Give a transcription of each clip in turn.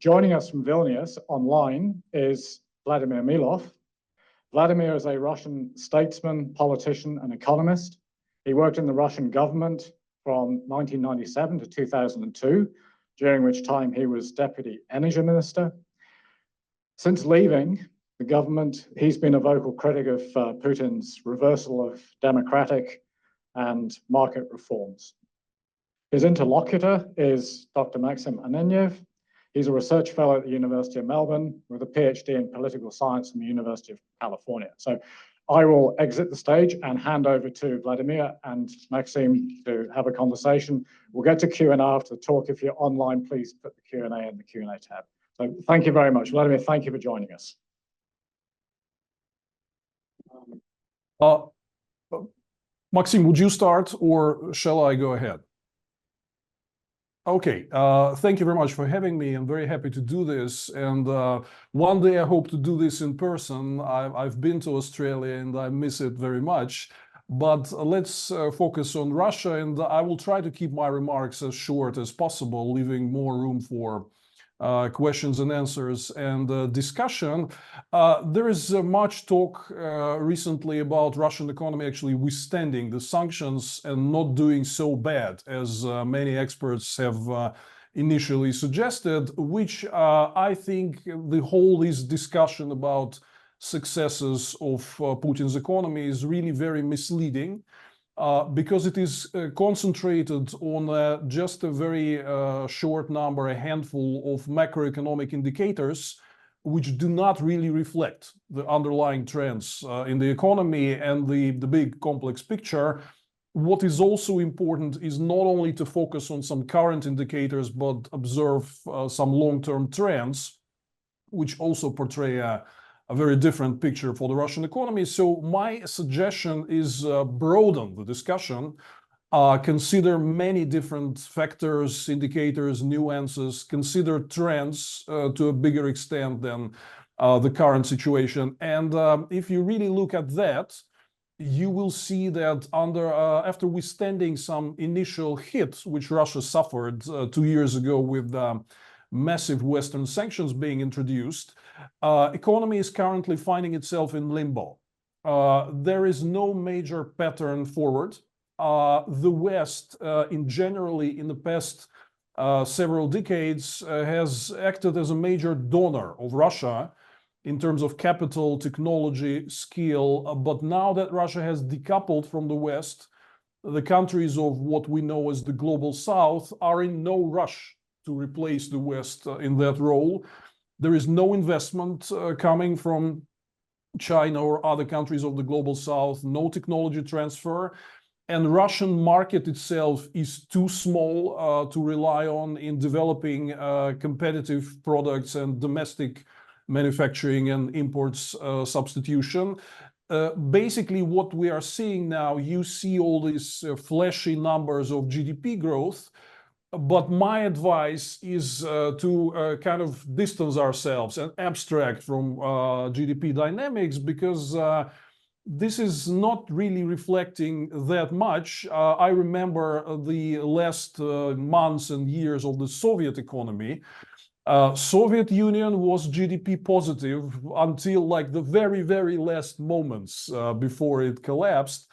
Joining us from Vilnius online is Vladimir Milov. Vladimir is a Russian statesman, politician, and economist. He worked in the Russian government from 1997 to 2002, during which time he was deputy energy minister. Since leaving the government, he's been a vocal critic of Putin's reversal of democratic and market reforms. His interlocutor is Dr. Maxim Ananyev. He's a research fellow at the University of Melbourne with a PhD in political science from the University of California. So I will exit the stage and hand over to Vladimir and Maxim to have a conversation. We'll get to Q&A after the talk. If you're online, please put the Q&A in the Q&A tab. So thank you very much. Vladimir, thank you for joining us. Maxim, would you start or shall I go ahead? Okay, thank you very much for having me. I'm very happy to do this. And one day I hope to do this in person. I've been to Australia and I miss it very much. But let's focus on Russia, and I will try to keep my remarks as short as possible, leaving more room for questions and answers and discussion. There is much talk recently about Russian economy actually withstanding the sanctions and not doing so bad as many experts have initially suggested, which I think the whole this discussion about successes of Putin's economy is really very misleading. Because it is concentrated on just a very short number, a handful of macroeconomic indicators, which do not really reflect the underlying trends in the economy and the big complex picture. What is also important is not only to focus on some current indicators, but observe some long-term trends, which also portray a very different picture for the Russian economy. So my suggestion is broaden the discussion, consider many different factors, indicators, nuances, consider trends to a bigger extent than the current situation. And if you really look at that, you will see that after withstanding some initial hits, which Russia suffered 2 years ago with massive Western sanctions being introduced, economy is currently finding itself in limbo. There is no major pattern forward. The West, generally in the past several decades, has acted as a major donor of Russia in terms of capital, technology, skill. But now that Russia has decoupled from the West, the countries of what we know as the global South are in no rush to replace the West in that role. There is no investment coming from China or other countries of the global South, no technology transfer, and Russian market itself is too small to rely on in developing competitive products and domestic manufacturing and imports substitution. Basically, what we are seeing now, you see all these flashy numbers of GDP growth, but my advice is to kind of distance ourselves and abstract from GDP dynamics, because this is not really reflecting that much. I remember the last months and years of the Soviet economy. Soviet Union was GDP positive until like the very, very last moments before it collapsed.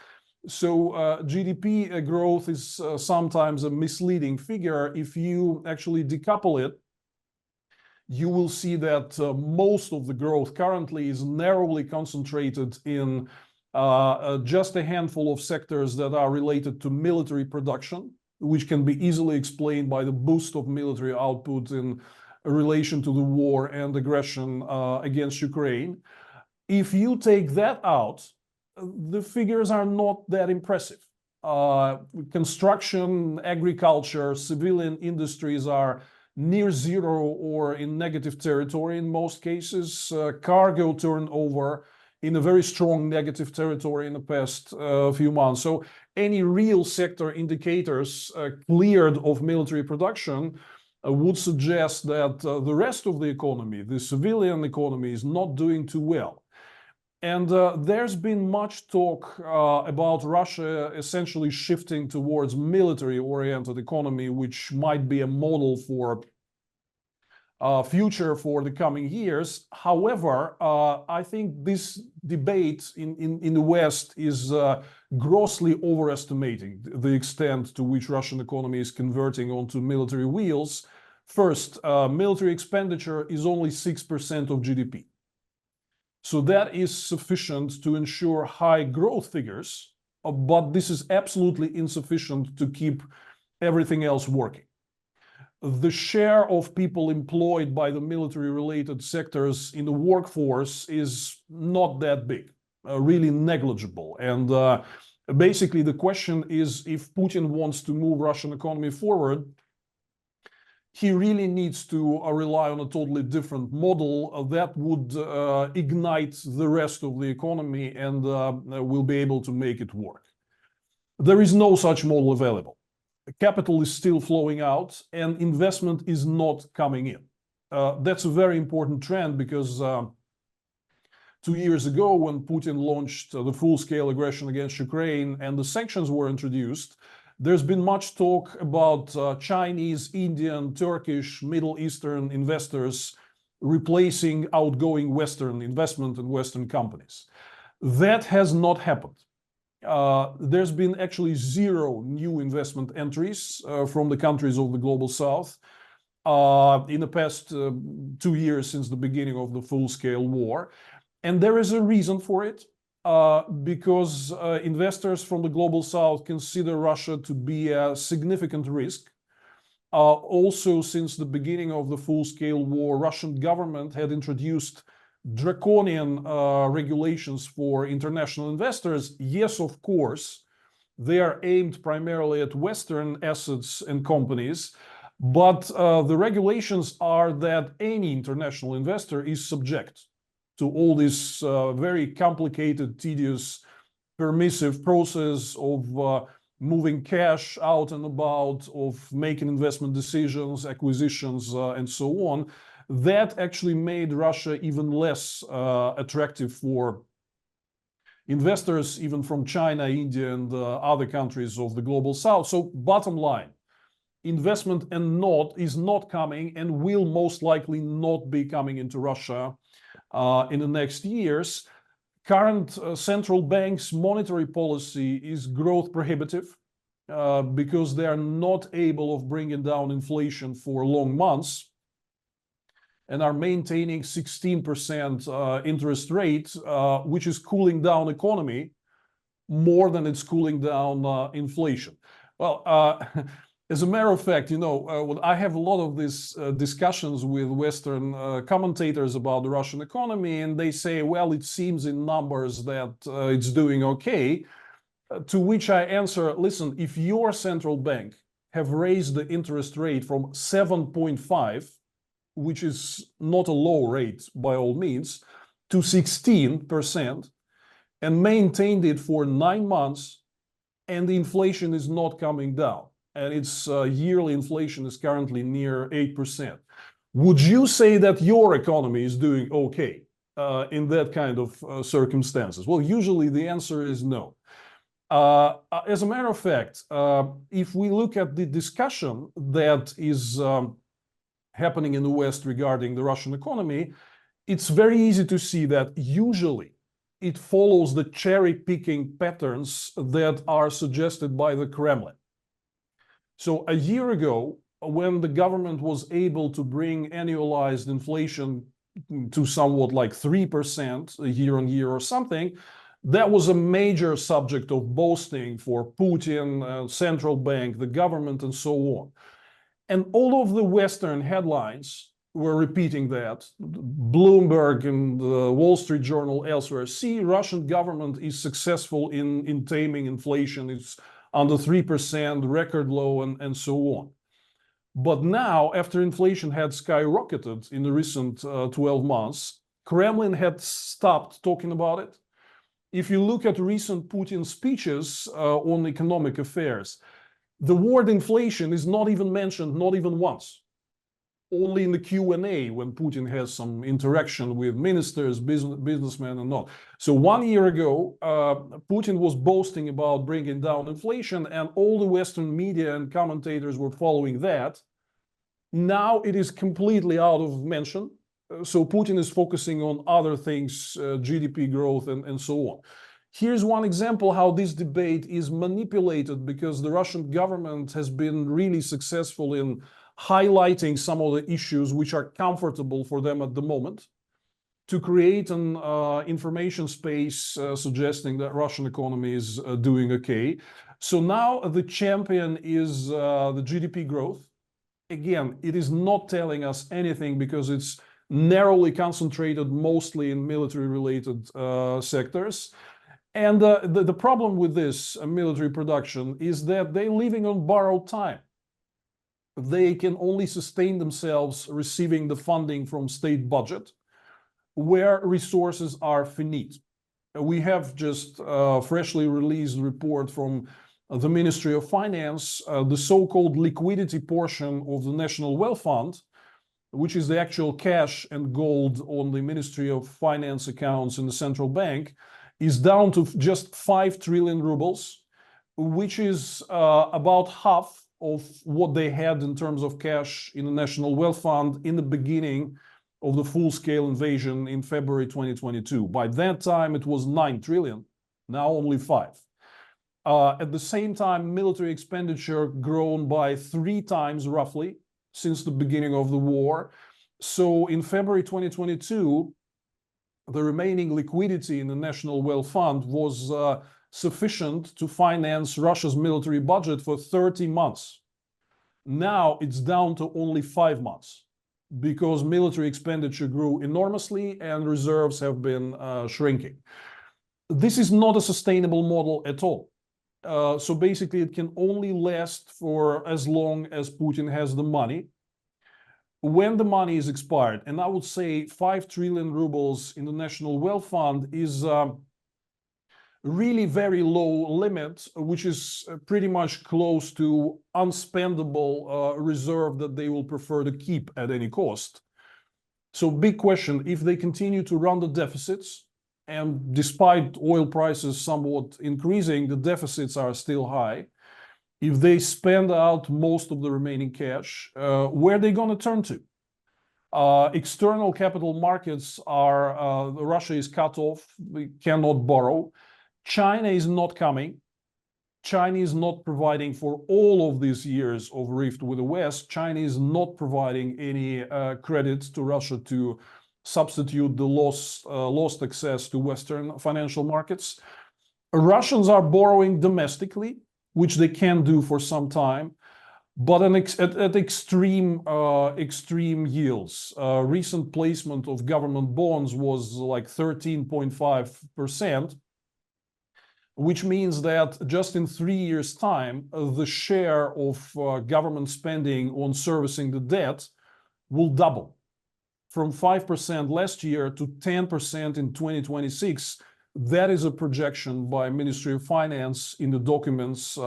So GDP growth is sometimes a misleading figure. If you actually decouple it, you will see that most of the growth currently is narrowly concentrated in just a handful of sectors that are related to military production, which can be easily explained by the boost of military output in relation to the war and aggression against Ukraine. If you take that out, the figures are not that impressive. Construction, agriculture, civilian industries are near zero or in negative territory in most cases. Cargo turnover in a very strong negative territory in the past few months. So any real sector indicators cleared of military production would suggest that the rest of the economy, the civilian economy, is not doing too well. And there's been much talk about Russia essentially shifting towards military-oriented economy, which might be a model for future for the coming years. However, I think this debate in the West is grossly overestimating the extent to which Russian economy is converting onto military wheels. First, military expenditure is only 6% of GDP. So that is sufficient to ensure high growth figures, but this is absolutely insufficient to keep everything else working. The share of people employed by the military-related sectors in the workforce is not that big, really negligible. And basically, the question is, if Putin wants to move Russian economy forward, he really needs to rely on a totally different model that would ignite the rest of the economy and will be able to make it work. There is no such model available. Capital is still flowing out and investment is not coming in. That's a very important trend because 2 years ago, when Putin launched the full-scale aggression against Ukraine and the sanctions were introduced, there's been much talk about Chinese, Indian, Turkish, Middle Eastern investors replacing outgoing Western investment in Western companies. That has not happened. There's been actually 0 new investment entries from the countries of the global South in the past 2 years since the beginning of the full-scale war. And there is a reason for it, because investors from the global South consider Russia to be a significant risk. Also, since the beginning of the full-scale war, Russian government had introduced draconian regulations for international investors. Yes, of course, they are aimed primarily at Western assets and companies, but the regulations are that any international investor is subject to all this very complicated, tedious, permissive process of moving cash out and about, of making investment decisions, acquisitions, and so on. That actually made Russia even less attractive for investors, even from China, India, and other countries of the global South. So bottom line, investment is not coming and will most likely not be coming into Russia in the next years. Current central bank's monetary policy is growth prohibitive because they are not able of bringing down inflation for long months and are maintaining 16% interest rate, which is cooling down economy more than it's cooling down inflation. Well, as a matter of fact, I have a lot of these discussions with Western commentators about the Russian economy, and they say, well, it seems in numbers that it's doing okay. To which I answer, listen, if your central bank have raised the interest rate from 7.5, which is not a low rate by all means, to 16%, and maintained it for 9 months, and the inflation is not coming down, and its yearly inflation is currently near 8%. Would you say that your economy is doing okay in that kind of circumstances? Well, usually the answer is no. As a matter of fact, if we look at the discussion that is happening in the West regarding the Russian economy, it's very easy to see that usually it follows the cherry-picking patterns that are suggested by the Kremlin. So a year ago, when the government was able to bring annualized inflation to somewhat like 3% year on year or something, that was a major subject of boasting for Putin, central bank, the government, and so on. And all of the Western headlines were repeating that. Bloomberg and the Wall Street Journal elsewhere. See, Russian government is successful in taming inflation. It's under 3%, record low, and so on. But now, after inflation had skyrocketed in the recent 12 months, Kremlin had stopped talking about it. If you look at recent Putin speeches on economic affairs, the word inflation is not even mentioned, not even once. Only in the Q&A when Putin has some interaction with ministers, businessmen, and all. So 1 year ago, Putin was boasting about bringing down inflation, and all the Western media and commentators were following that. Now it is completely out of mention. So Putin is focusing on other things, GDP growth and so on. Here's one example how this debate is manipulated, because the Russian government has been really successful in highlighting some of the issues which are comfortable for them at the moment, to create an information space suggesting that Russian economy is doing okay. So now the champion is the GDP growth. Again, it is not telling us anything because it's narrowly concentrated mostly in military-related sectors. And the problem with this military production is that they're living on borrowed time. They can only sustain themselves receiving the funding from state budget, where resources are finite. We have just freshly released report from the Ministry of Finance, the so-called liquidity portion of the National Wealth Fund, which is the actual cash and gold on the Ministry of Finance accounts in the central bank, is down to just 5 trillion rubles, which is about half of what they had in terms of cash in the National Wealth Fund in the beginning of the full-scale invasion in February 2022. By that time, it was 9 trillion, now only 5. At the same time, military expenditure grown by 3 times roughly since the beginning of the war. So in February 2022, the remaining liquidity in the National Wealth Fund was sufficient to finance Russia's military budget for 30 months. Now it's down to only 5 months because military expenditure grew enormously and reserves have been shrinking. This is not a sustainable model at all. So basically, it can only last for as long as Putin has the money. When the money is expired, and I would say 5 trillion rubles in the National Wealth Fund is really very low limit, which is pretty much close to unspendable reserve that they will prefer to keep at any cost. So big question, if they continue to run the deficits, and despite oil prices somewhat increasing, the deficits are still high. If they spend out most of the remaining cash, where are they going to turn to? External capital markets are, Russia is cut off, we cannot borrow. China is not coming. China is not providing for all of these years of rift with the West. China is not providing any credit to Russia to substitute the lost access to Western financial markets. Russians are borrowing domestically, which they can do for some time, but at extreme yields. Recent placement of government bonds was like 13.5%, which means that just in 3 years' time, the share of government spending on servicing the debt will double from 5% last year to 10% in 2026. That is a projection by Ministry of Finance in the documents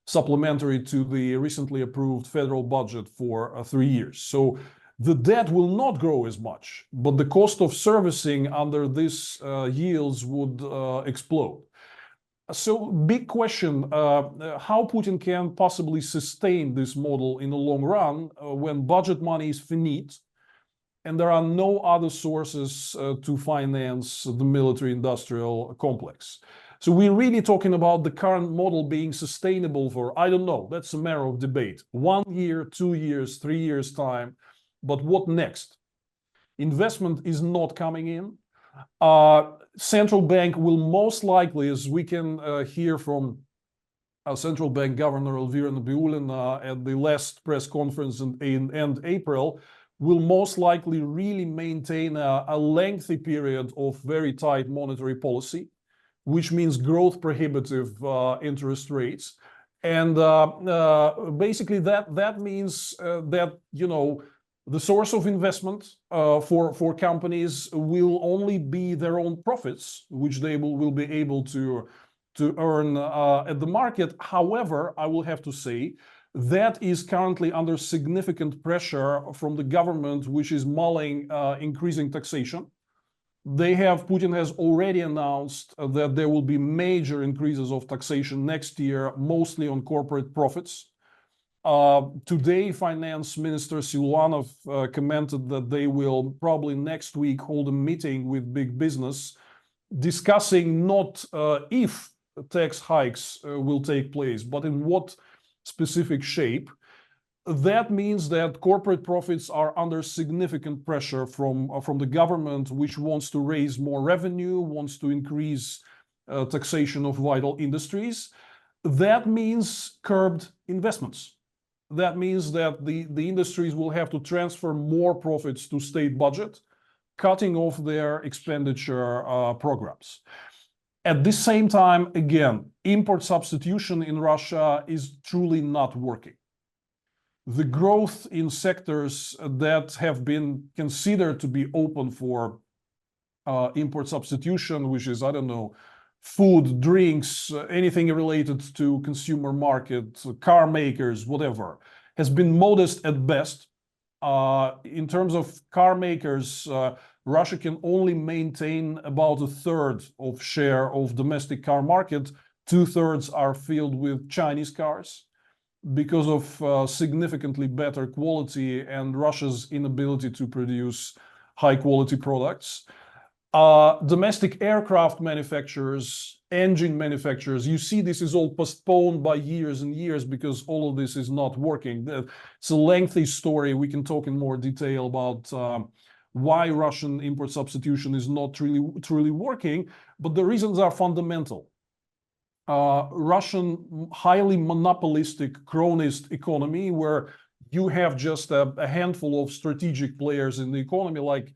supplementary to the recently approved federal budget for 3 years. So the debt will not grow as much, but the cost of servicing under these yields would explode. So big question, how Putin can possibly sustain this model in the long run when budget money is finite and there are no other sources to finance the military-industrial complex. So we're really talking about the current model being sustainable for, I don't know, that's a matter of debate. 1 year, 2 years, 3 years time, but what next? Investment is not coming in. Central bank will most likely, as we can hear from Central Bank Governor Elvira Nabiullina at the last press conference in end April, will most likely really maintain a lengthy period of very tight monetary policy, which means growth prohibitive interest rates. And basically that means that, you know, the source of investment for companies will only be their own profits, which they will be able to earn at the market. However, I will have to say that is currently under significant pressure from the government, which is mulling increasing taxation. Putin has already announced that there will be major increases of taxation next year, mostly on corporate profits. Today, Finance Minister Silvanov commented that they will probably next week hold a meeting with big business discussing not if tax hikes will take place, but in what specific shape. That means that corporate profits are under significant pressure from the government, which wants to raise more revenue, wants to increase taxation of vital industries. That means curbed investments. That means that the industries will have to transfer more profits to state budget, cutting off their expenditure programs. At the same time, again, import substitution in Russia is truly not working. The growth in sectors that have been considered to be open for import substitution, which is, I don't know, food, drinks, anything related to consumer market, car makers, whatever, has been modest at best. In terms of car makers, Russia can only maintain about a third of share of domestic car market. 2/3 are filled with Chinese cars because of significantly better quality and Russia's inability to produce high quality products. Domestic aircraft manufacturers, engine manufacturers, you see this is all postponed by years and years because all of this is not working. It's a lengthy story. We can talk in more detail about why Russian import substitution is not truly working, but the reasons are fundamental. Russian highly monopolistic cronist economy, where you have just a handful of strategic players in the economy, like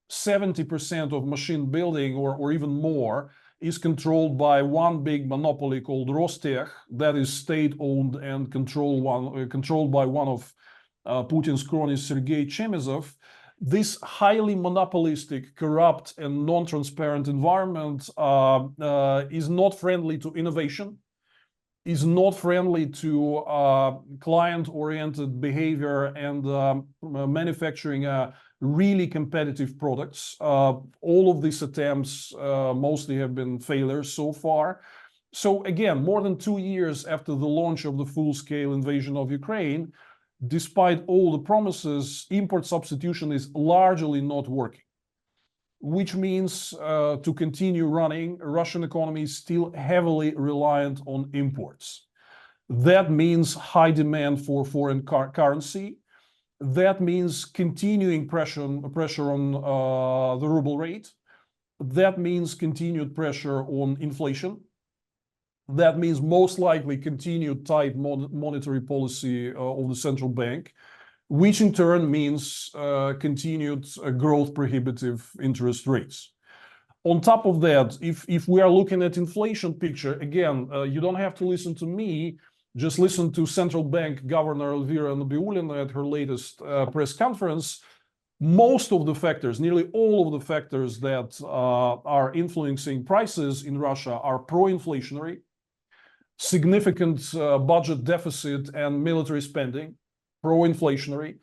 70% of machine building or even more is controlled by one big monopoly called Rostech, that is state-owned and controlled by one of Putin's cronies, Sergei Chemezov. This highly monopolistic, corrupt, and non-transparent environment is not friendly to innovation, is not friendly to client-oriented behavior and manufacturing really competitive products. All of these attempts mostly have been failures so far. So again, more than 2 years after the launch of the full-scale invasion of Ukraine, despite all the promises, import substitution is largely not working, which means to continue running, Russian economy is still heavily reliant on imports. That means high demand for foreign currency. That means continuing pressure on the ruble rate. That means continued pressure on inflation. That means most likely continued tight monetary policy of the central bank, which in turn means continued growth prohibitive interest rates. On top of that, if we are looking at inflation picture, again, you don't have to listen to me, just listen to central bank governor Elvira Nabiullina at her latest press conference. Most of the factors, nearly all of the factors that are influencing prices in Russia are pro-inflationary. Significant budget deficit and military spending, pro-inflationary,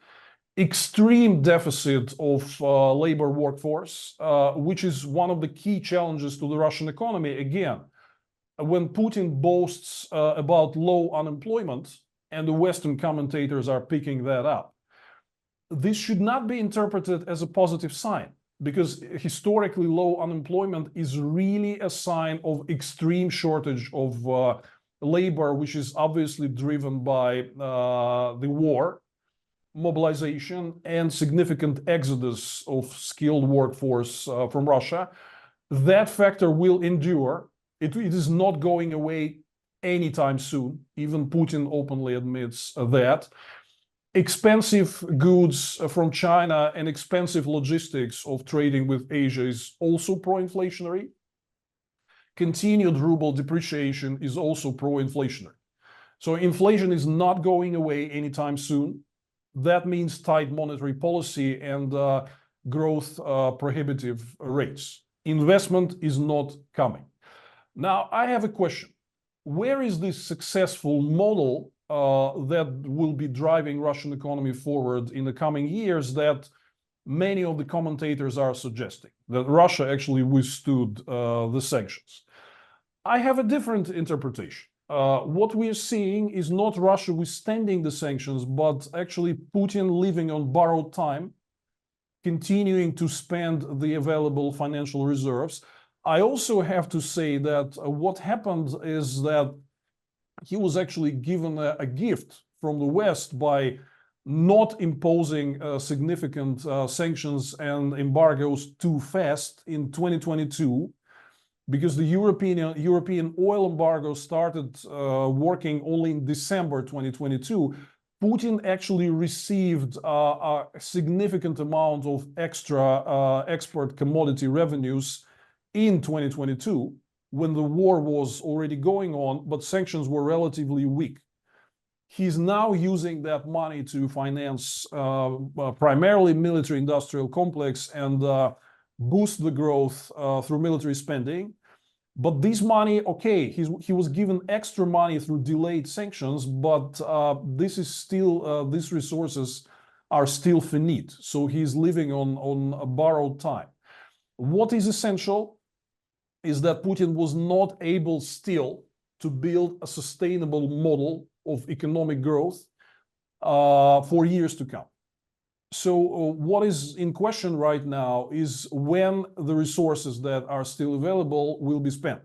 extreme deficit of labor workforce, which is one of the key challenges to the Russian economy. Again, when Putin boasts about low unemployment, and the Western commentators are picking that up, this should not be interpreted as a positive sign, because historically low unemployment is really a sign of extreme shortage of labor, which is obviously driven by the war, mobilization, and significant exodus of skilled workforce from Russia. That factor will endure. It is not going away anytime soon. Even Putin openly admits that. Expensive goods from China and expensive logistics of trading with Asia is also pro-inflationary. Continued ruble depreciation is also pro-inflationary. So inflation is not going away anytime soon. That means tight monetary policy and growth prohibitive rates. Investment is not coming. Now, I have a question. Where is this successful model that will be driving Russian economy forward in the coming years that many of the commentators are suggesting, that Russia actually withstood the sanctions? I have a different interpretation. what we are seeing is not Russia withstanding the sanctions, but actually Putin living on borrowed time, continuing to spend the available financial reserves. I also have to say that what happened is that he was actually given a gift from the West by not imposing significant sanctions and embargoes too fast in 2022, because the European oil embargo started working only in December 2022. Putin actually received a significant amount of extra export commodity revenues in 2022 when the war was already going on, but sanctions were relatively weak. He's now using that money to finance primarily military-industrial complex and boost the growth through military spending. But this money, okay, he was given extra money through delayed sanctions, but this is still these resources are still finite. So he's living on a borrowed time. What is essential is that Putin was not able still to build a sustainable model of economic growth for years to come. So what is in question right now is when the resources that are still available will be spent,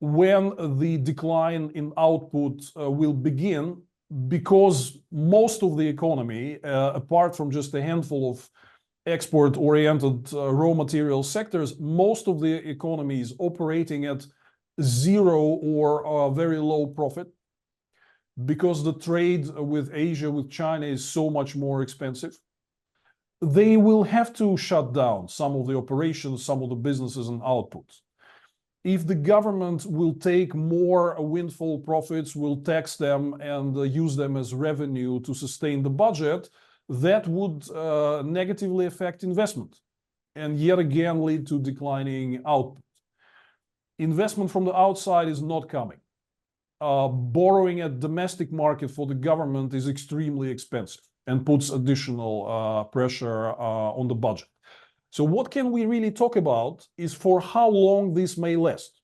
when the decline in output will begin, because most of the economy, apart from just a handful of export-oriented raw material sectors, most of the economy is operating at zero or very low profit, because the trade with Asia, with China is so much more expensive. They will have to shut down some of the operations, some of the businesses and outputs. If the government will take more windfall profits, will tax them and use them as revenue to sustain the budget, that would negatively affect investment and yet again lead to declining output. Investment from the outside is not coming. Borrowing at domestic market for the government is extremely expensive and puts additional pressure on the budget. So what can we really talk about is for how long this may last.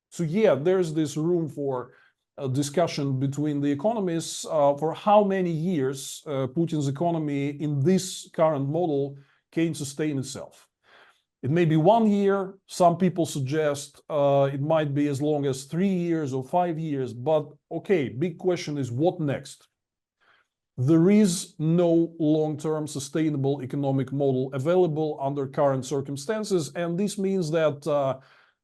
So yeah, there's this room for a discussion between the economists for how many years Putin's economy in this current model can sustain itself. It may be 1 year. Some people suggest it might be as long as 3 years or 5 years. But okay, big question is what next? There is no long-term sustainable economic model available under current circumstances. And this means that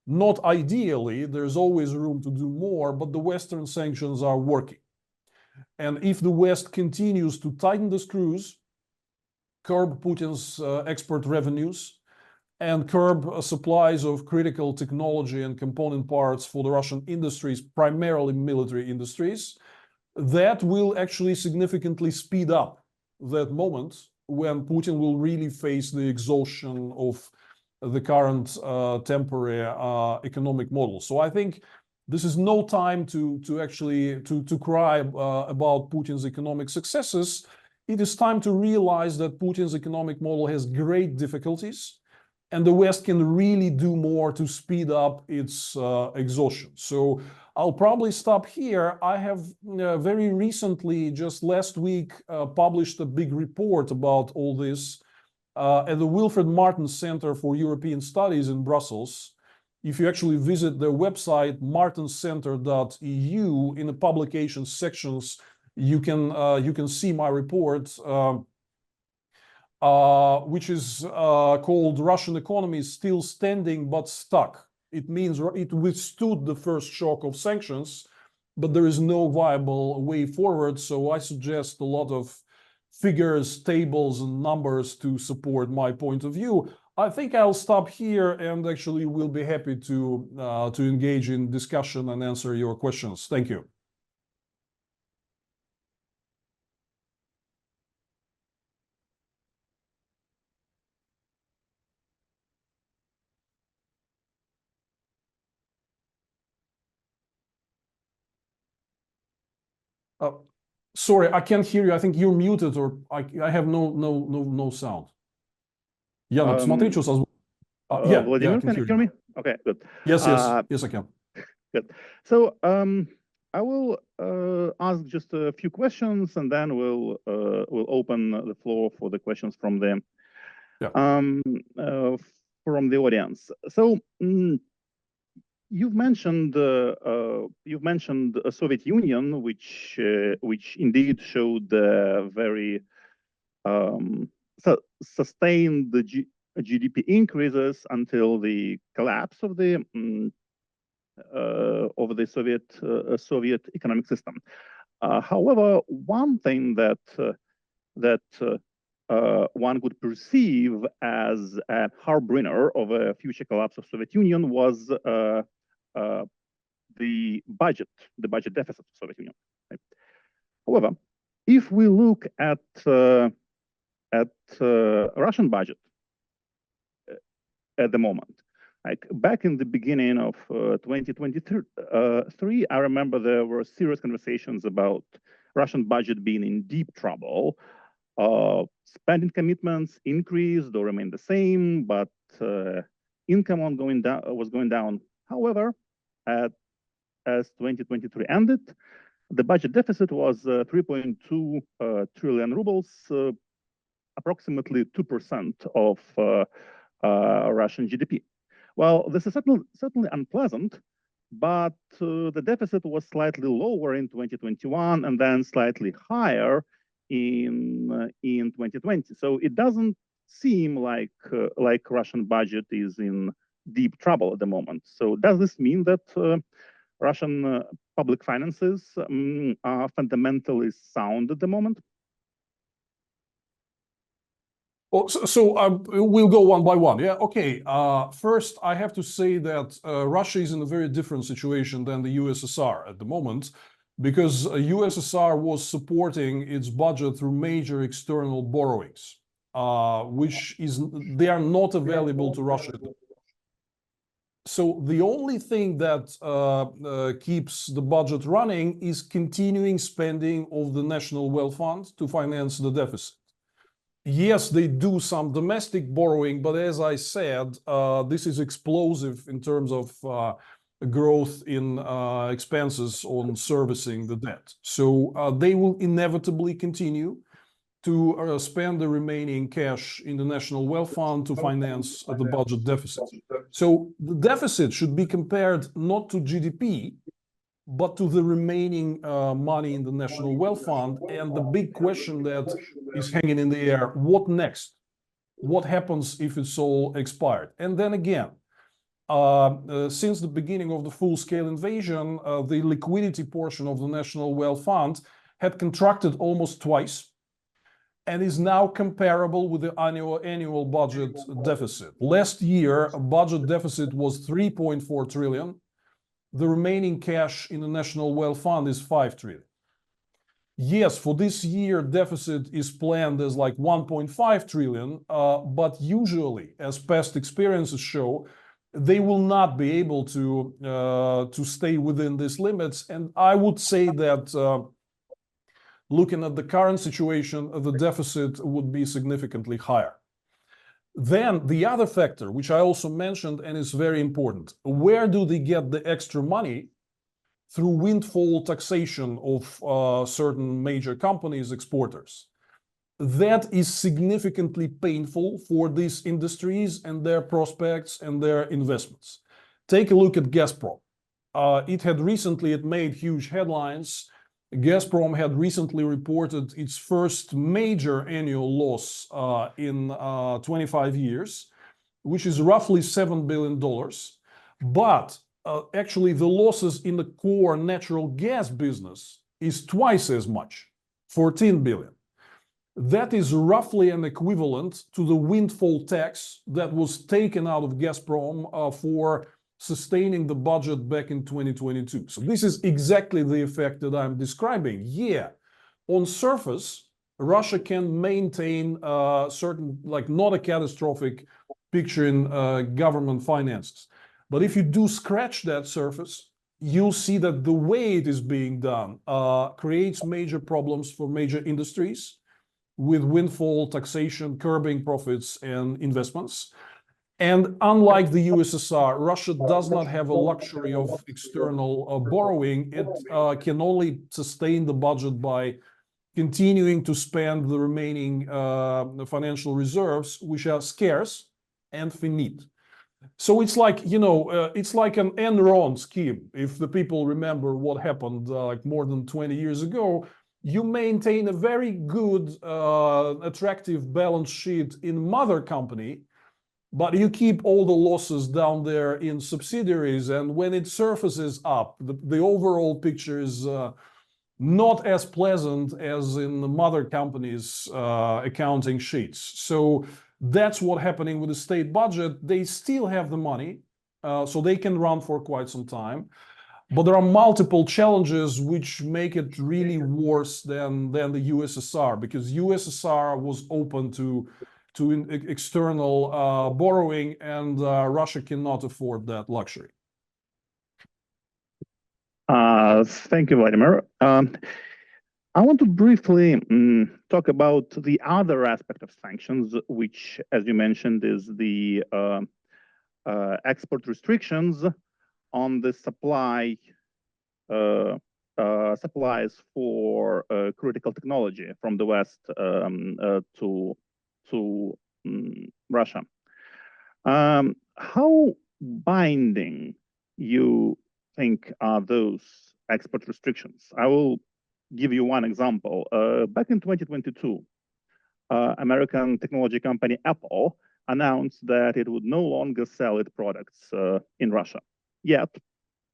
not ideally, there's always room to do more, but the Western sanctions are working. And if the West continues to tighten the screws, curb Putin's export revenues, and curb supplies of critical technology and component parts for the Russian industries, primarily military industries, that will actually significantly speed up that moment when Putin will really face the exhaustion of the current temporary economic model. So I think this is no time to actually cry about Putin's economic successes. It is time to realize that Putin's economic model has great difficulties, and the West can really do more to speed up its exhaustion. So I'll probably stop here. I have very recently, just last week, published a big report about all this at the Wilfred Martens Center for European Studies in Brussels. If you actually visit their website, martenscenter.eu, in the publications sections, you can see my report, which is called "Russian Economy is Still Standing but Stuck." It means it withstood the first shock of sanctions, but there is no viable way forward. So I suggest a lot of figures, tables, and numbers to support my point of view. I think I'll stop here, and actually will be happy to engage in discussion and answer your questions. Thank you. Sorry, I can't hear you. I think you're muted, or I have no sound. Yeah, смотри, что Vladimir, I can you hear me? Okay, good. Yes, I can. Good. So I will ask just a few questions, and then we'll open the floor for the questions from the audience. So you've mentioned a Soviet Union, which indeed showed very sustained GDP increases until the collapse of the Soviet economic system. However, one thing that one could perceive as a harbinger of a future collapse of Soviet Union was the budget deficit of Soviet Union. Right? However, if we look at Russian budget at the moment, like back in the beginning of 2023, I remember there were serious conversations about Russian budget being in deep trouble. Spending commitments increased or remained the same, but income was going down. However, as 2023 ended, the budget deficit was 3.2 trillion rubles, approximately 2% of Russian GDP. Well, this is certainly unpleasant, but the deficit was slightly lower in 2021 and then slightly higher in 2020. So it doesn't seem like Russian budget is in deep trouble at the moment. So does this mean that Russian public finances are fundamentally sound at the moment? Well, so we'll go one by one. Yeah, okay. First, I have to say that Russia is in a very different situation than the USSR at the moment, because USSR was supporting its budget through major external borrowings, they are not available to Russia. So the only thing that keeps the budget running is continuing spending of the National Wealth Fund to finance the deficit. Yes, they do some domestic borrowing, but as I said, this is explosive in terms of growth in expenses on servicing the debt. So they will inevitably continue to spend the remaining cash in the National Wealth Fund to finance the budget deficit. So the deficit should be compared not to GDP, but to the remaining money in the National Wealth Fund. And the big question that is hanging in the air, what next? What happens if it's all expired? And then again, since the beginning of the full-scale invasion, the liquidity portion of the National Wealth Fund had contracted almost twice and is now comparable with the annual budget deficit. Last year, a budget deficit was 3.4 trillion. The remaining cash in the National Wealth Fund is 5 trillion. Yes, for this year, deficit is planned as like 1.5 trillion, but usually, as past experiences show, they will not be able to stay within these limits. And I would say that looking at the current situation, the deficit would be significantly higher. Then the other factor, which I also mentioned and is very important, where do they get the extra money? Through windfall taxation of certain major companies, exporters. That is significantly painful for these industries and their prospects and their investments. Take a look at Gazprom. It made huge headlines. Gazprom had recently reported its first major annual loss in 25 years, which is roughly $7 billion. But actually, the losses in the core natural gas business is twice as much, 14 billion. That is roughly an equivalent to the windfall tax that was taken out of Gazprom for sustaining the budget back in 2022. So this is exactly the effect that I'm describing. Yeah, on surface, Russia can maintain certain, like not a catastrophic picture in government finances. But if you do scratch that surface, you'll see that the way it is being done creates major problems for major industries with windfall taxation, curbing profits and investments. And unlike the USSR, Russia does not have a luxury of external borrowing. It can only sustain the budget by continuing to spend the remaining financial reserves, which are scarce and finite. So it's like, it's like an Enron scheme. If the people remember what happened like more than 20 years ago, you maintain a very good, attractive balance sheet in mother company, but you keep all the losses down there in subsidiaries. And when it surfaces up, the overall picture is not as pleasant as in the mother company's accounting sheets. So that's what's happening with the state budget. They still have the money, so they can run for quite some time. But there are multiple challenges which make it really worse than the USSR, because USSR was open to external borrowing, and Russia cannot afford that luxury. Thank you, Vladimir. I want to briefly talk about the other aspect of sanctions, which, as you mentioned, is the export restrictions on the supplies for critical technology from the West to Russia. How binding you think are those export restrictions? I will give you one example. Back in 2022, American technology company Apple announced that it would no longer sell its products in Russia. Yet,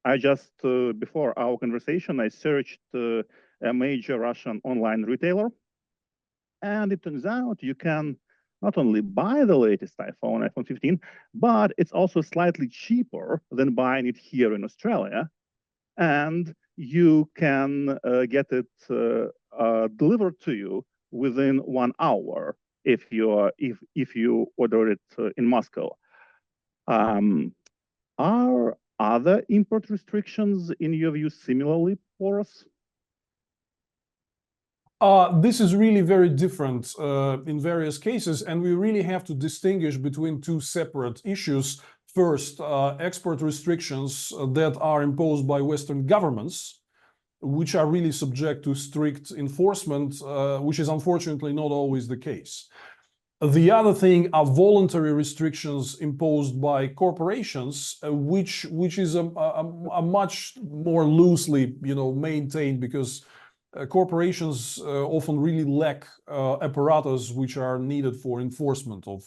I just, before our conversation, I searched a major Russian online retailer, and it turns out you can not only buy the latest iPhone 15, but it's also slightly cheaper than buying it here in Australia. And you can get it delivered to you within 1 hour if you order it in Moscow. Are other import restrictions, in your view, similarly porous? This is really very different in various cases, and we really have to distinguish between two separate issues. First, export restrictions that are imposed by Western governments, which are really subject to strict enforcement, which is unfortunately not always the case. The other thing are voluntary restrictions imposed by corporations, which is a much more loosely, maintained, because corporations often really lack apparatus which are needed for enforcement of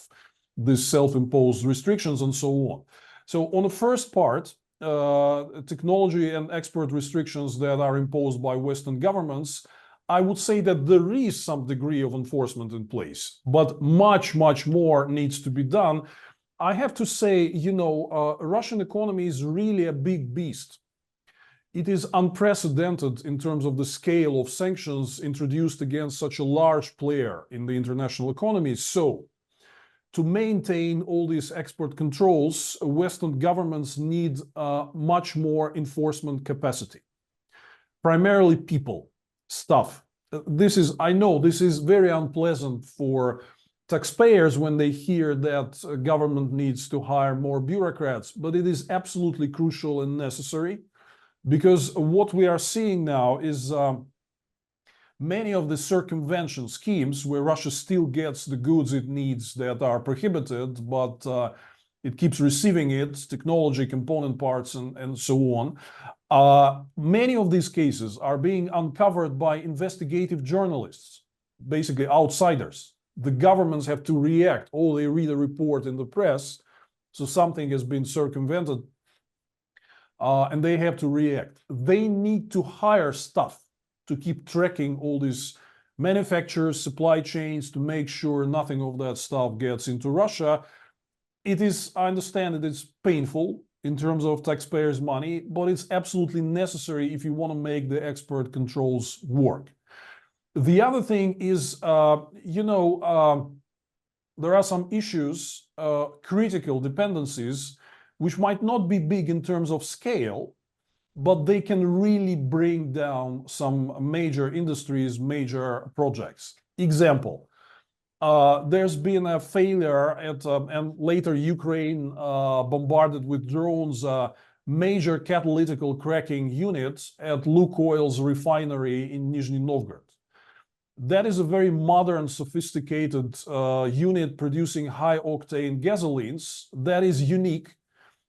these self-imposed restrictions and so on. So on the first part, technology and export restrictions that are imposed by Western governments, I would say that there is some degree of enforcement in place, but much, much more needs to be done. I have to say, Russian economy is really a big beast. It is unprecedented in terms of the scale of sanctions introduced against such a large player in the international economy. So, to maintain all these export controls, Western governments need much more enforcement capacity. Primarily people, stuff. I know this is very unpleasant for taxpayers when they hear that government needs to hire more bureaucrats, but it is absolutely crucial and necessary, because what we are seeing now is many of the circumvention schemes where Russia still gets the goods it needs that are prohibited, but it keeps receiving it, technology, component parts, and so on. Many of these cases are being uncovered by investigative journalists, basically outsiders. The governments have to react. Oh, they read a report in the press, so something has been circumvented, and they have to react. They need to hire staff to keep tracking all these manufacturers, supply chains, to make sure nothing of that stuff gets into Russia. I understand it is painful in terms of taxpayers' money, but it's absolutely necessary if you want to make the export controls work. The other thing is, there are some issues, critical dependencies, which might not be big in terms of scale, but they can really bring down some major industries, major projects. Example, there's been a failure at, and later Ukraine bombarded with drones, major catalytical cracking unit at Lukoil's refinery in Nizhny Novgorod. That is a very modern, sophisticated unit producing high-octane gasolines that is unique.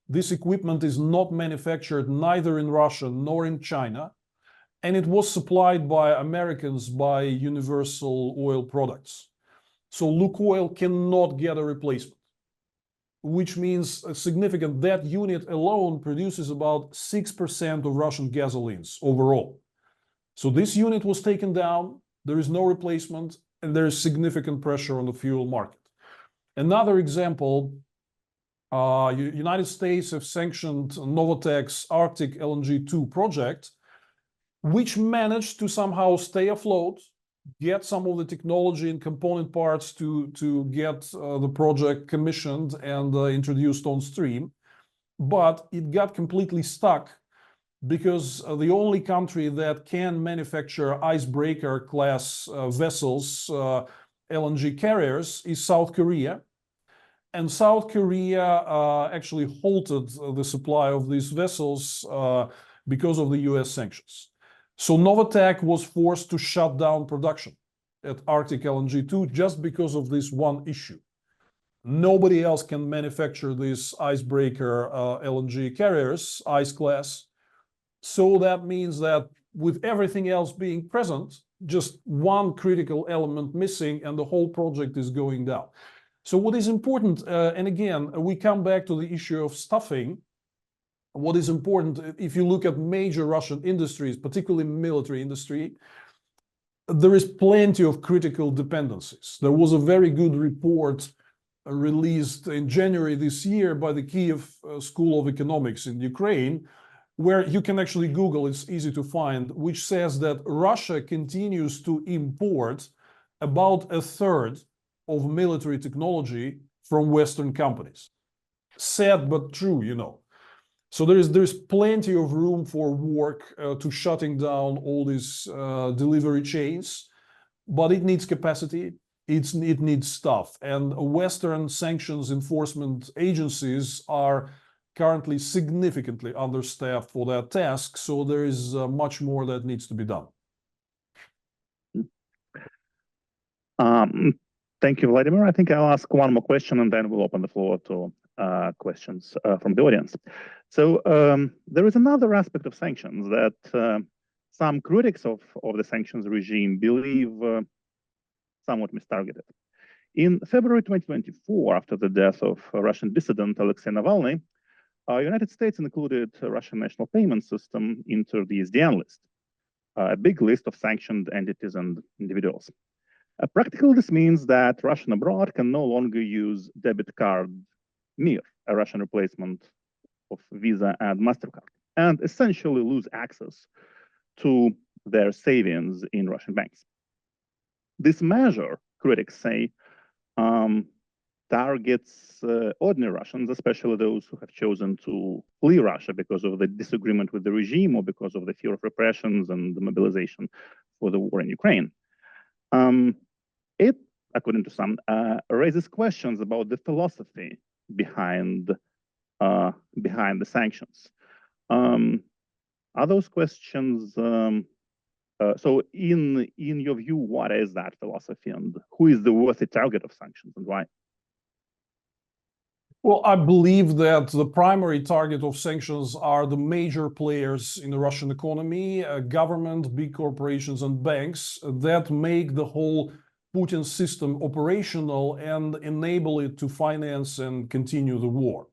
This equipment is not manufactured neither in Russia nor in China, and it was supplied by Americans by Universal Oil Products. So Lukoil cannot get a replacement, which means significant. That unit alone produces about 6% of Russian gasolines overall. So this unit was taken down. There is no replacement, and there is significant pressure on the fuel market. Another example, United States have sanctioned Novatek's Arctic LNG 2 project, which managed to somehow stay afloat, get some of the technology and component parts to get the project commissioned and introduced on stream. But it got completely stuck because the only country that can manufacture icebreaker class vessels, LNG carriers, is South Korea. And South Korea actually halted the supply of these vessels because of the US sanctions. So Novatek was forced to shut down production at Arctic LNG 2 just because of this one issue. Nobody else can manufacture these icebreaker LNG carriers, ice class. So that means that with everything else being present, just one critical element missing and the whole project is going down. So what is important, and again, we come back to the issue of stuffing. What is important, if you look at major Russian industries, particularly military industry, there is plenty of critical dependencies. There was a very good report released in January this year by the Kiev School of Economics in Ukraine, where you can actually Google, it's easy to find, which says that Russia continues to import about a third of military technology from Western companies. Sad but true, you know. So there's plenty of room for work to shutting down all these delivery chains, but it needs capacity, it needs stuff. And Western sanctions enforcement agencies are currently significantly understaffed for that task, so there is much more that needs to be done. Thank you, Vladimir. I think I'll ask one more question and then we'll open the floor to questions from the audience. So there is another aspect of sanctions that some critics of the sanctions regime believe somewhat mistargeted. In February 2024, after the death of Russian dissident Alexei Navalny, United States included a Russian national payment system into the SDN list, a big list of sanctioned entities and individuals. Practically, this means that Russian abroad can no longer use debit card MIR, a Russian replacement of Visa and MasterCard, and essentially lose access to their savings in Russian banks. This measure, critics say, targets ordinary Russians, especially those who have chosen to flee Russia because of the disagreement with the regime or because of the fear of repressions and the mobilization for the war in Ukraine. It, according to some, raises questions about the philosophy behind the sanctions. Are those questions? So, in your view, what is that philosophy, and who is the worthy target of sanctions, and why? Well, I believe that the primary target of sanctions are the major players in the Russian economy, government, big corporations, and banks that make the whole Putin system operational and enable it to finance and continue the war.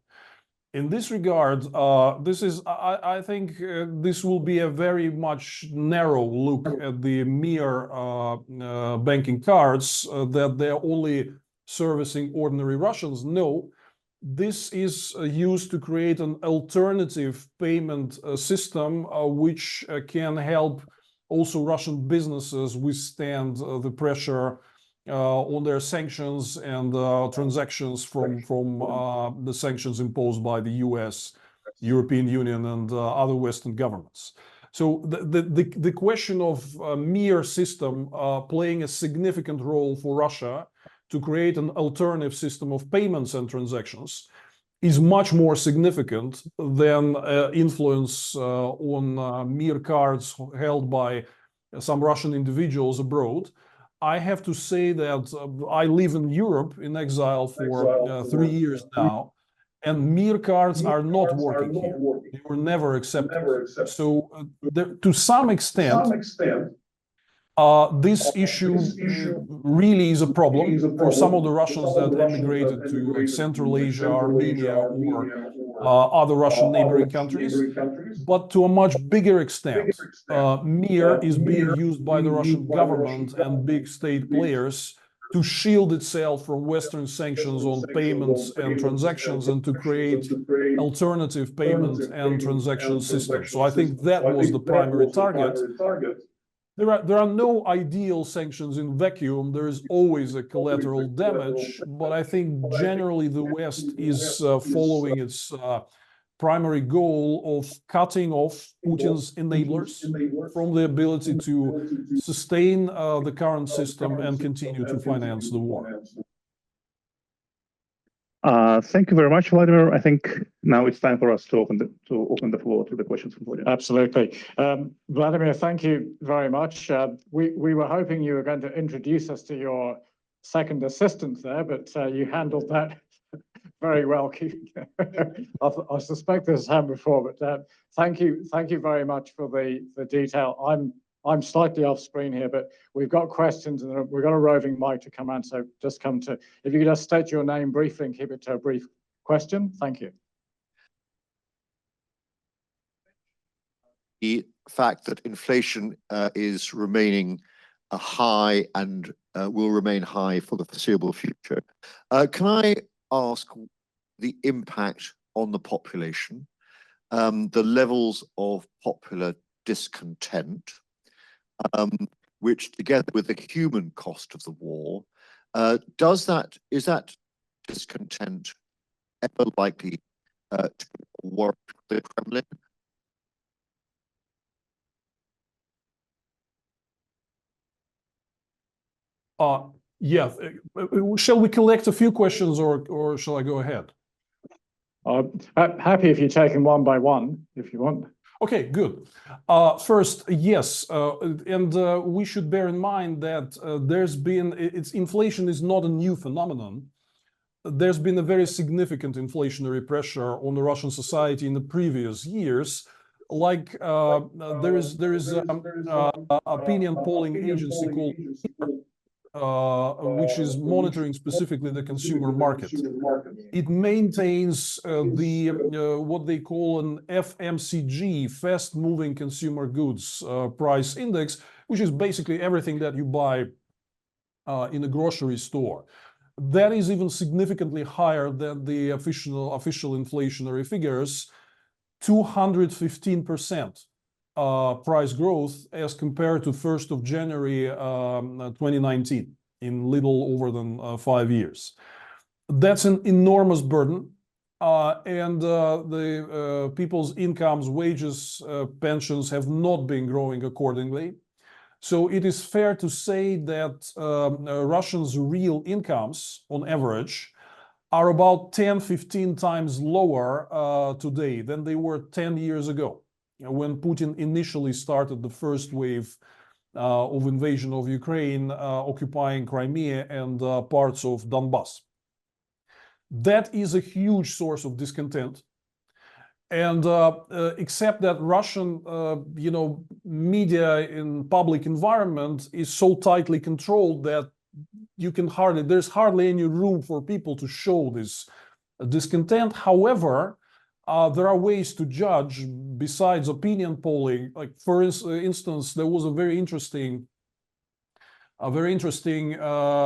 In this regard, I think this will be a very much narrow look at the mere banking cards that they're only servicing ordinary Russians. No, this is used to create an alternative payment system which can help also Russian businesses withstand the pressure on their sanctions and transactions from the sanctions imposed by the US, European Union, and other Western governments. So the question of a mere system playing a significant role for Russia to create an alternative system of payments and transactions is much more significant than influence on mere cards held by some Russian individuals abroad. I have to say that I live in Europe in exile for 3 years now, and mere cards are not working here. They were never accepted. So to some extent, this issue really is a problem for some of the Russians that emigrated to like Central Asia, Armenia, or other Russian neighboring countries. But to a much bigger extent, mir is being used by the Russian government and big state players to shield itself from Western sanctions on payments and transactions and to create alternative payment and transaction systems. So I think that was the primary target. There are no ideal sanctions in vacuum. There is always a collateral damage, but I think generally the West is following its primary goal of cutting off Putin's enablers from the ability to sustain the current system and continue to finance the war. Thank you very much, Vladimir. I think now it's time for us to open the floor to the questions from the audience. Absolutely. Vladimir, thank you very much. We were hoping you were going to introduce us to your second assistant there, but you handled that very well. I suspect this has happened before, but thank you very much for the detail. I'm slightly off screen here, but we've got questions and we've got a roving mic to come on. So just come to, if you could just state your name briefly and keep it to a brief question. Thank you. The fact that inflation is remaining high and will remain high for the foreseeable future. Can I ask the impact on the population, the levels of popular discontent, which together with the human cost of the war, is that discontent ever likely to warrant the Kremlin? Yeah, shall we collect a few questions or shall I go ahead? Happy if you take them one by one, if you want. Okay, good. First, yes, and we should bear in mind that inflation is not a new phenomenon. There's been a very significant inflationary pressure on the Russian society in the previous years. Like there is an opinion polling agency called which is monitoring specifically the consumer market. It maintains what they call an FMCG, fast-moving consumer goods price index, which is basically everything that you buy in a grocery store. That is even significantly higher than the official inflationary figures, 215%. Price growth as compared to 1st of January 2019 in little over than 5 years. That's an enormous burden, and the people's incomes, wages, pensions have not been growing accordingly. So it is fair to say that Russians' real incomes on average are about 10-15 times lower today than they were 10 years ago, when Putin initially started the first wave of invasion of Ukraine, occupying Crimea and parts of Donbass. That is a huge source of discontent. And except that Russian, media in public environment is so tightly controlled that there's hardly any room for people to show this discontent. However, there are ways to judge besides opinion polling. Like for instance, there was a very interesting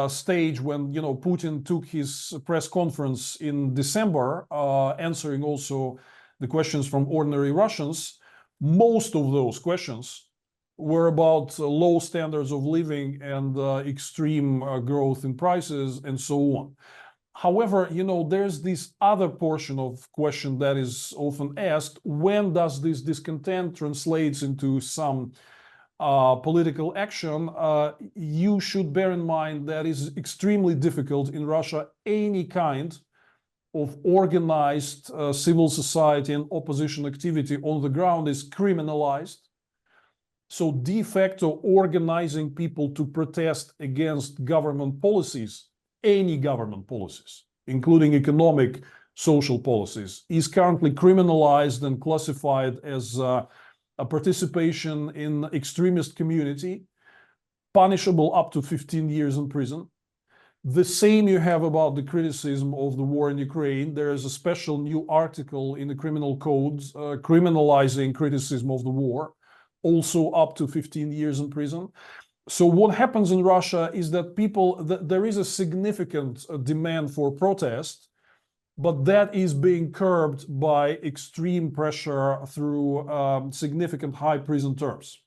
stage when Putin took his press conference in December, answering also the questions from ordinary Russians. Most of those questions were about low standards of living and extreme growth in prices and so on. However, there's this other portion of question that is often asked: when does this discontent translates into some political action, you should bear in mind that it's extremely difficult in Russia. Any kind of organized civil society and opposition activity on the ground is criminalized. So de facto organizing people to protest against government policies, any government policies, including economic, social policies, is currently criminalized and classified as a participation in extremist community, punishable up to 15 years in prison. The same you have about the criticism of the war in Ukraine. There is a special new article in the criminal codes criminalizing criticism of the war, also up to 15 years in prison. So what happens in Russia is that there is a significant demand for protest, but that is being curbed by extreme pressure through significant high prison terms.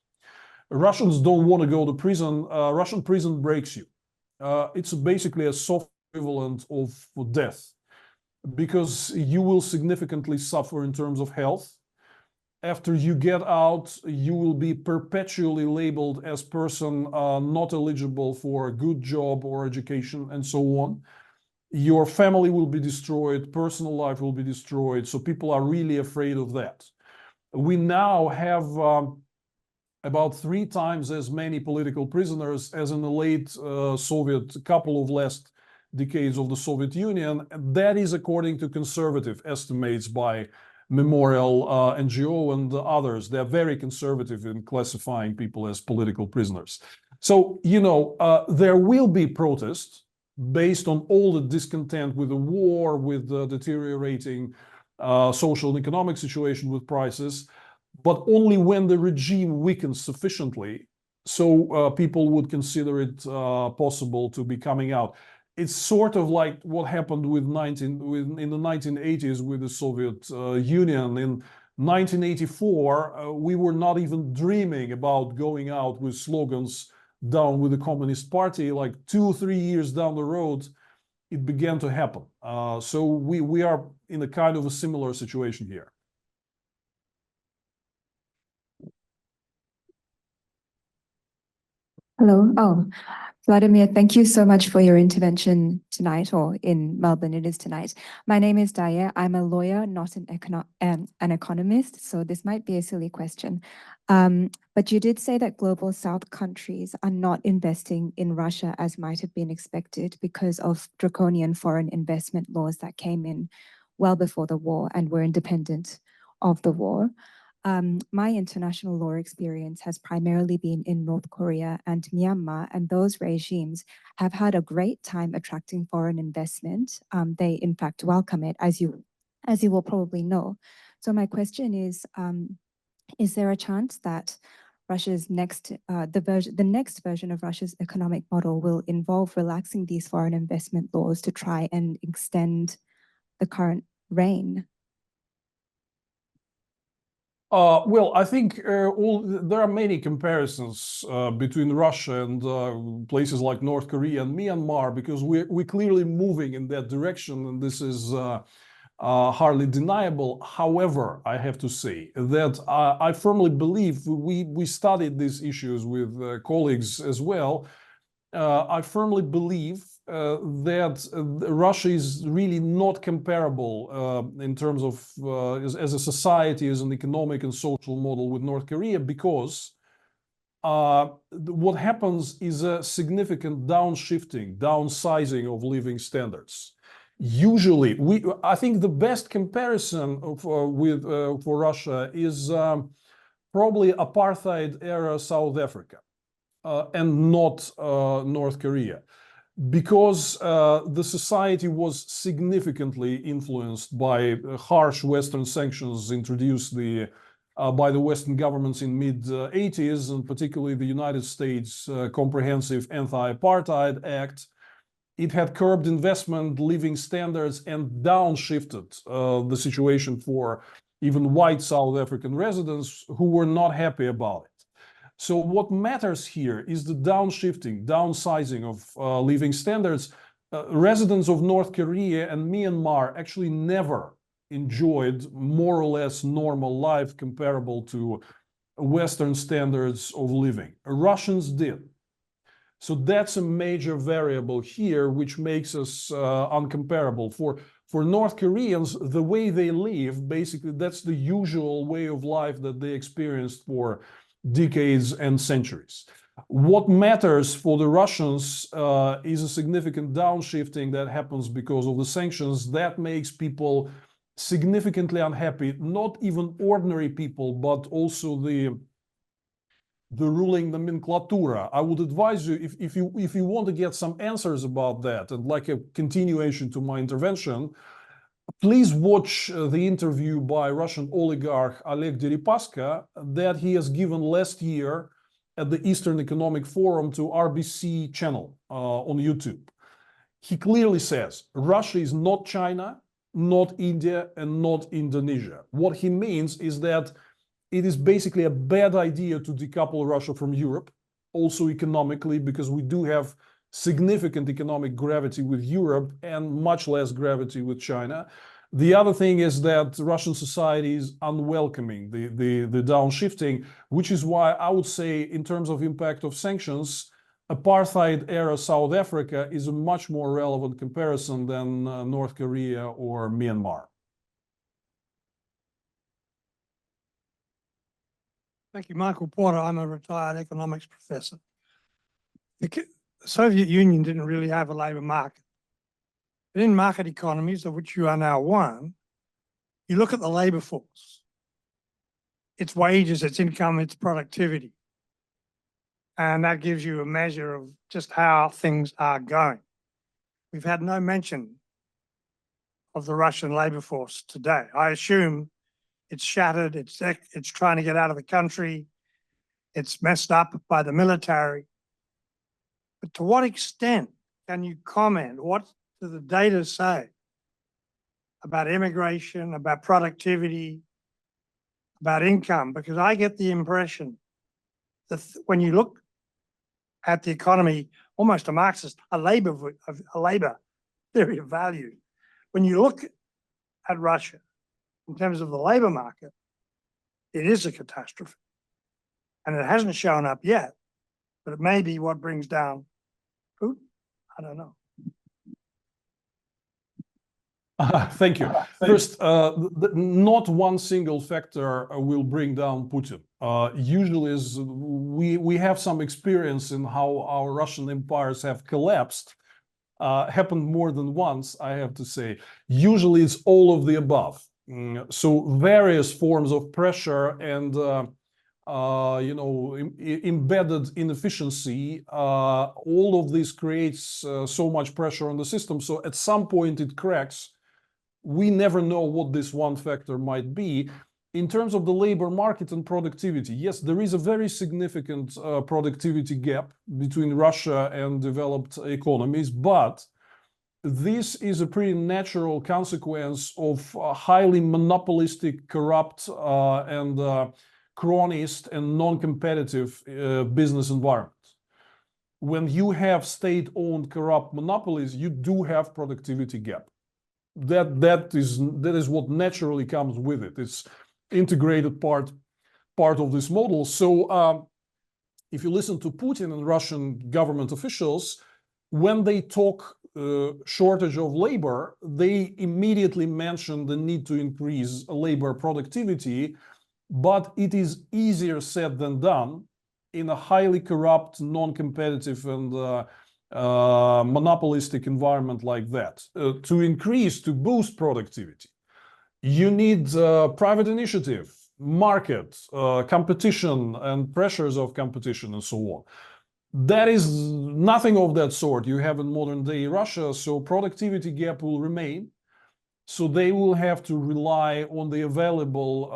Russians don't want to go to prison. Russian prison breaks you. It's basically a soft equivalent of death, because you will significantly suffer in terms of health. After you get out, you will be perpetually labeled as person not eligible for a good job or education, and so on. Your family will be destroyed, personal life will be destroyed. So people are really afraid of that. We now have about 3 times as many political prisoners as in the late Soviet, couple of last decades of the Soviet Union. That is according to conservative estimates by Memorial NGO and others. They're very conservative in classifying people as political prisoners. So, you know, there will be protests based on all the discontent with the war, with the deteriorating social and economic situation with prices, but only when the regime weakens sufficiently, so people would consider it possible to be coming out. It's sort of like what happened in the 1980s with the Soviet Union. In 1984, we were not even dreaming about going out with slogans down with the Communist Party. Like 2 or 3 years down the road, it began to happen. So we are in a kind of a similar situation here. Hello. Oh, Vladimir, thank you so much for your intervention tonight, or in Melbourne it is tonight. My name is Daya. I'm a lawyer, not an economist, so this might be a silly question. But you did say that global South countries are not investing in Russia as might have been expected because of draconian foreign investment laws that came in well before the war and were independent of the war. My international law experience has primarily been in North Korea and Myanmar, and those regimes have had a great time attracting foreign investment. They in fact welcome it, as you will probably know. So my question is there a chance that Russia's the next version of Russia's economic model will involve relaxing these foreign investment laws to try and extend the current reign? Well, I think there are many comparisons between Russia and places like North Korea and Myanmar, because we're clearly moving in that direction, and this is hardly deniable. However, I have to say that I firmly believe, we studied these issues with colleagues as well. I firmly believe that Russia is really not comparable in terms of as a society, as an economic and social model with North Korea, because what happens is a significant downshifting, downsizing of living standards. Usually, I think the best comparison for Russia is probably apartheid era South Africa, and not North Korea, because the society was significantly influenced by harsh Western sanctions introduced by the Western governments in mid-80s, and particularly the United States Comprehensive Anti-Apartheid Act. It had curbed investment, living standards, and downshifted the situation for even white South African residents who were not happy about it. So what matters here is the downshifting, downsizing of living standards. Residents of North Korea and Myanmar actually never enjoyed more or less normal life comparable to Western standards of living. Russians did. So that's a major variable here, which makes us uncomparable. For North Koreans, the way they live, basically, that's the usual way of life that they experienced for decades and centuries. What matters for the Russians is a significant downshifting that happens because of the sanctions. That makes people significantly unhappy, not even ordinary people, but also the ruling nomenclatura. I would advise you, if you want to get some answers about that, and like a continuation to my intervention, please watch the interview by Russian oligarch Oleg Deripaska that he has given last year at the Eastern Economic Forum to RBC channel on YouTube. He clearly says Russia is not China, not India, and not Indonesia. What he means is that it is basically a bad idea to decouple Russia from Europe, also economically, because we do have significant economic gravity with Europe and much less gravity with China. The other thing is that Russian society is unwelcoming the downshifting, which is why I would say, in terms of impact of sanctions, apartheid-era South Africa is a much more relevant comparison than North Korea or Myanmar. Thank you, Michael Porter. I'm a retired economics professor. The Soviet Union didn't really have a labour market. But in market economies, of which you are now one, you look at the labour force, its wages, its income, its productivity. And that gives you a measure of just how things are going. We've had no mention of the Russian labour force today. I assume it's shattered, it's trying to get out of the country, it's messed up by the military. But to what extent can you comment? What do the data say about immigration, about productivity, about income? Because I get the impression that when you look at the economy, almost a Marxist, a labor theory of value, when you look at Russia, in terms of the labor market, it is a catastrophe. And it hasn't shown up yet, but it may be what brings down Putin. I don't know. Thank you. First, not one single factor will bring down Putin. Usually, we have some experience in how our Russian empires have collapsed. Happened more than once, I have to say. Usually, it's all of the above. So various forms of pressure and embedded inefficiency, all of this creates so much pressure on the system. So at some point it cracks. We never know what this one factor might be. In terms of the labor market and productivity, yes, there is a very significant productivity gap between Russia and developed economies, but this is a pretty natural consequence of a highly monopolistic, corrupt, and chronist and non-competitive business environment. When you have state-owned corrupt monopolies, you do have productivity gap. That is what naturally comes with it. It's integrated part of this model. So if you listen to Putin and Russian government officials, when they talk shortage of labor, they immediately mention the need to increase labor productivity, but it is easier said than done in a highly corrupt, non-competitive, and monopolistic environment like that. To boost productivity, you need private initiative, market, competition, and pressures of competition, and so on. That is nothing of that sort you have in modern day Russia, so productivity gap will remain. So they will have to rely on the available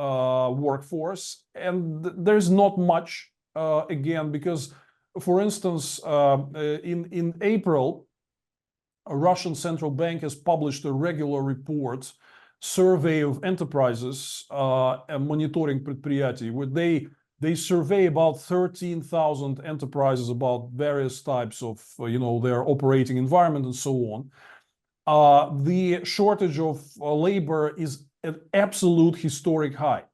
workforce, and there's not much, again, because, for instance, in April, a Russian central bank has published a regular report, survey of enterprises, and monitoring предприятий, where they survey about 13,000 enterprises about various types of, their operating environment and so on. The shortage of labor is an absolute historic high.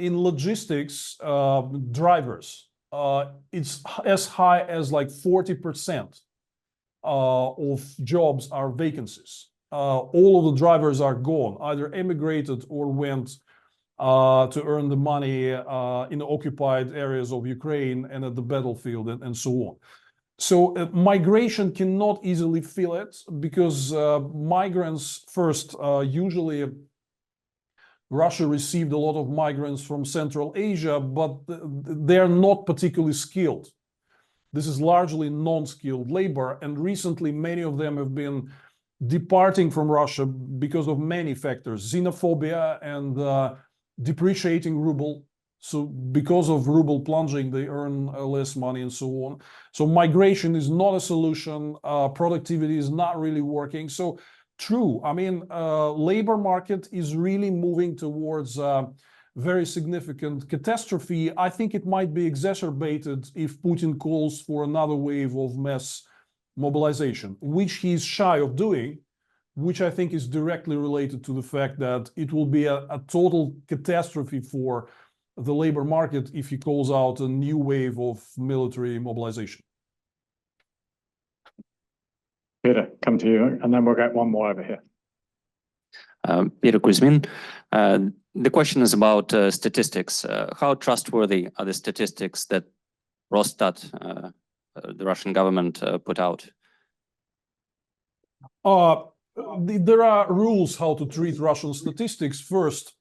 in logistics, drivers, it's as high as like 40% of jobs are vacancies. All of the drivers are gone, either emigrated or went to earn the money in occupied areas of Ukraine and at the battlefield and so on. So migration cannot easily fill it because migrants first, usually Russia received a lot of migrants from Central Asia, but they're not particularly skilled. This is largely non-skilled labor, and recently many of them have been departing from Russia because of many factors, xenophobia and depreciating ruble. So because of ruble plunging, they earn less money and so on. So migration is not a solution. Productivity is not really working. So true, I mean, labor market is really moving towards very significant catastrophe. I think it might be exacerbated if Putin calls for another wave of mass mobilization, which he's shy of doing, which I think is directly related to the fact that it will be a total catastrophe for the labor market if he calls out a new wave of military mobilization. Peter, come to you, and then we'll get one more over here. Peter Kuzmin. The question is about statistics. How trustworthy are the statistics that Rosstat, the Russian government, put out? There are rules how to treat Russian statistics. First,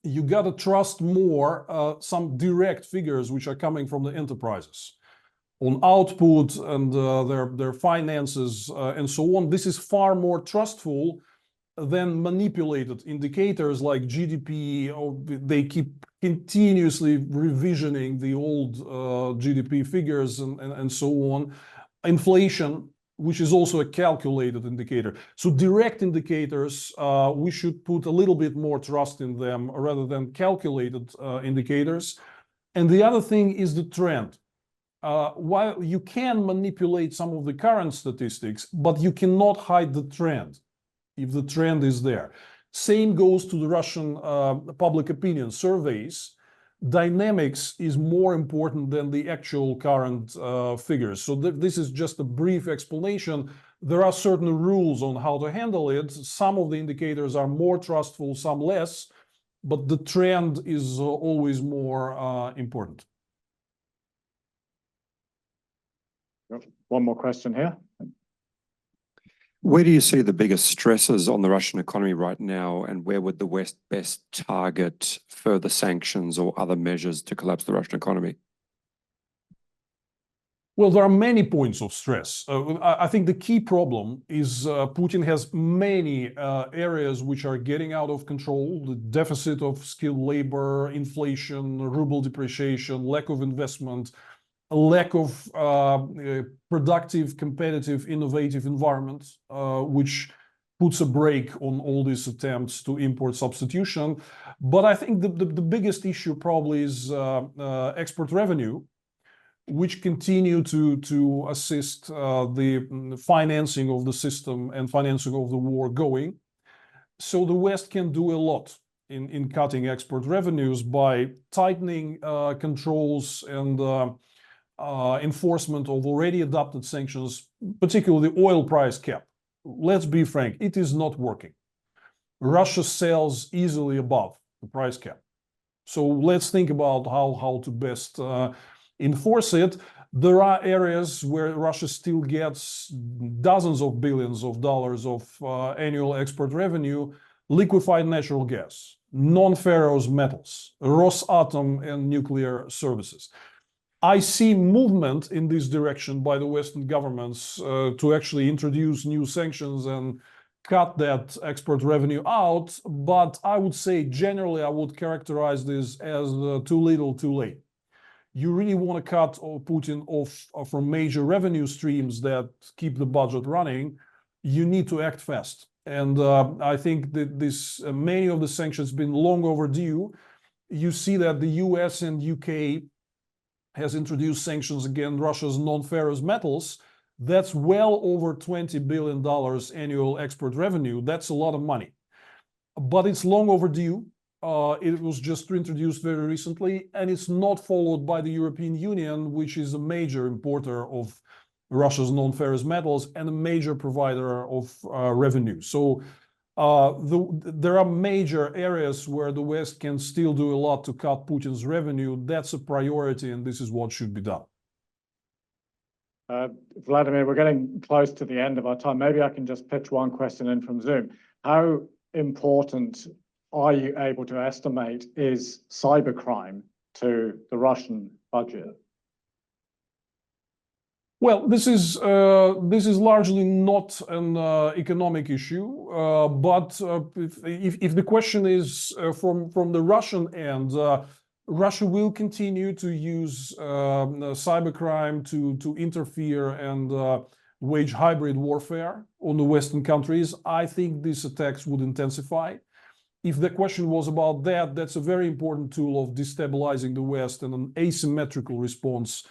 you got to trust more some direct figures which are coming from the enterprises on output and their finances and so on. This is far more trustful than manipulated indicators like GDP. Or they keep continuously revisioning the old GDP figures and so on. Inflation, which is also a calculated indicator. So direct indicators, we should put a little bit more trust in them rather than calculated indicators. And the other thing is the trend. While you can manipulate some of the current statistics, but you cannot hide the trend if the trend is there. Same goes to the Russian public opinion surveys. Dynamics is more important than the actual current figures. So this is just a brief explanation. There are certain rules on how to handle it. Some of the indicators are more trustful, some less, but the trend is always more important. One more question here. Where do you see the biggest stresses on the Russian economy right now, and where would the West best target further sanctions or other measures to collapse the Russian economy? Well, there are many points of stress. I think the key problem is Putin has many areas which are getting out of control: the deficit of skilled labor, inflation, ruble depreciation, lack of investment, a lack of productive, competitive, innovative environment, which puts a brake on all these attempts to import substitution. But I think the biggest issue probably is export revenue, which continue to assist the financing of the system and financing of the war going. So the West can do a lot in cutting export revenues by tightening controls and enforcement of already adopted sanctions, particularly the oil price cap. Let's be frank, it is not working. Russia sells easily above the price cap. So let's think about how to best enforce it. There are areas where Russia still gets dozens of billions of dollars of annual export revenue: liquefied natural gas, non-ferrous metals, Rosatom, and nuclear services. I see movement in this direction by the Western governments to actually introduce new sanctions and cut that export revenue out. But I would say generally, I would characterize this as too little, too late. You really want to cut Putin off from major revenue streams that keep the budget running. You need to act fast. And I think that many of the sanctions have been long overdue. You see that the US and UK has introduced sanctions against Russia's non-ferrous metals. That's well over $20 billion annual export revenue. That's a lot of money. But it's long overdue. It was just introduced very recently, and it's not followed by the European Union, which is a major importer of Russia's non-ferrous metals and a major provider of revenue. So there are major areas where the West can still do a lot to cut Putin's revenue. That's a priority, and this is what should be done. Vladimir, we're getting close to the end of our time. Maybe I can just pitch one question in from Zoom. How important are you able to estimate is cybercrime to the Russian budget? Well, this is largely not an economic issue, but if the question is from the Russian end, Russia will continue to use cybercrime to interfere and wage hybrid warfare on the Western countries. I think these attacks would intensify. If the question was about that, that's a very important tool of destabilizing the West and an asymmetrical response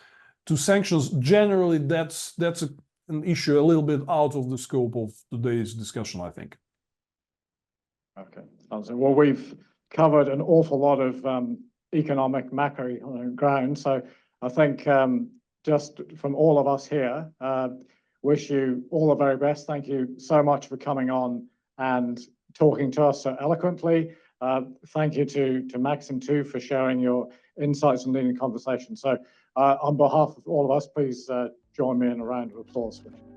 to sanctions. Generally, that's an issue a little bit out of the scope of today's discussion, I think. Okay, well, we've covered an awful lot of economic macro ground, so I think just from all of us here, wish you all the very best. Thank you so much for coming on and talking to us so eloquently. Thank you to Maxim too for sharing your insights and leading the conversation. So on behalf of all of us, please join me in a round of applause for him.